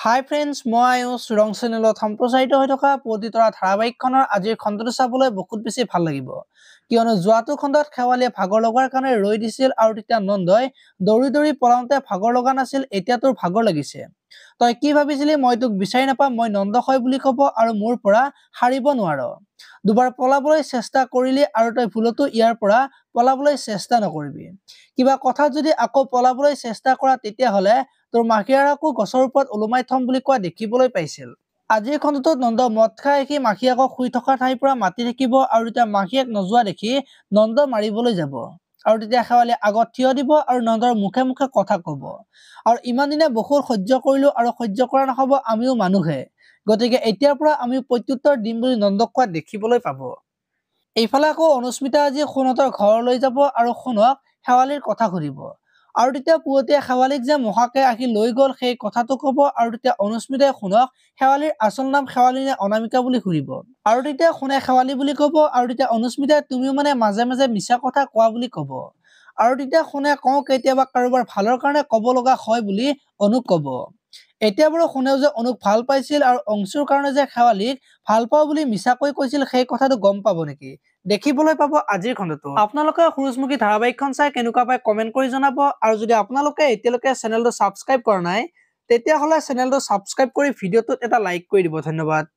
হাই friends, মই আয়ুষ ৰং চেনেলত সম্প্ৰচাৰিত হৈ থকা পতিতৰা ধাৰাবাহিকখনৰ আজিৰ খণ্ডটো চাবলৈ বহুত বেছি ভাল লাগিব। কিয়নো যোৱাটো খণ্ডত শেৱালিয়ে ভাগৰ লগাৰ কাৰণে ৰৈ দিছিল আৰু তেতিয়া নন্দই দৌৰি দৌৰি পলাওঁতে ভাগৰ লগা নাছিল, এতিয়া তোৰ ভাগৰ লাগিছে। তই কি ভাবিছিলি মই তোক বিচাৰি নাপাম, মই নন্দ হয় বুলি কব আৰু মোৰ পৰা হাৰিব নোৱাৰ। দুবাৰ পলাবলৈ চেষ্টা কৰিলি আৰু তই ভুলতো ইয়াৰ পৰা পলাবলৈ চেষ্টা নকৰিবি। কিবা কথাত যদি আকৌ পলাবলৈ চেষ্টা কৰা তেতিয়াহ'লে তোৰ মাখিয়াকো গছৰ ওপৰত ওলোমাই থম বুলি কোৱা দেখিবলৈ পাইছিল। আজিৰ খণ্ডটোত নন্দ মদ খাই আহি মাখিয়াকক শুই থকা ঠাইৰ পৰা মাতি থাকিব আৰু তেতিয়া মাখিয়াক নোযোৱা দেখি নন্দ মাৰিবলৈ যাব আৰু তেতিয়া শেৱালি আগত থিয় দিব আৰু নন্দৰ মুখে মুখে কথা কব আৰু ইমান দিনে বহুত সহ্য কৰিলো আৰু সহ্য কৰা নহব, আমিও মানুহে, গতিকে এতিয়াৰ পৰা আমি প্ৰত্যুত্তৰ দিম বুলি নন্দক কোৱা দেখিবলৈ পাব। এইফালে আকৌ অনুস্মিতা আজি সোণহঁতৰ ঘৰলৈ যাব আৰু সোণক শেৱালিৰ কথা সুধিব আৰু তেতিয়া পুৱতীয়ে শেৱালিক যে মহাকে আহি লৈ গল সেই কথাটো কব আৰু তেতিয়া অনুস্মিতাই সোণক শেৱালিৰ আচল নাম শেৱালি নে অনামিকা বুলি সুধিব আৰু তেতিয়া সোণে শেৱালি বুলি কব আৰু তেতিয়া অনুস্মিতাই তুমিও মানে মাজে মাজে মিছা কথা কোৱা বুলি কব আৰু তেতিয়া সোণে কওঁ কেতিয়াবা কাৰোবাৰ ভালৰ কাৰণে কব লগা হয় বুলি অনুক কব। এতিয়া বাৰু সোণেও যে অনুক ভাল পাইছিল আৰু অংশুৰ কাৰণে যে শেৱালিক ভাল পাওঁ বুলি মিছাকৈ কৈছিল সেই কথাটো গম পাব নেকি, দেখিবলৈ পাব আজিৰ খণ্ডটো। আপোনালোকে সূৰুযমুখী ধাৰাবাহিকখন চাই কেনেকুৱা পায় কমেন্ট কৰি জনাব আৰু যদি আপোনালোকে এতিয়ালৈকে চেনেলটো ছাবস্ক্ৰাইব কৰা নাই তেতিয়াহ'লে চেনেলটো ছাবস্ক্ৰাইব কৰি ভিডিঅ'টোত এটা লাইক কৰি দিব। ধন্যবাদ।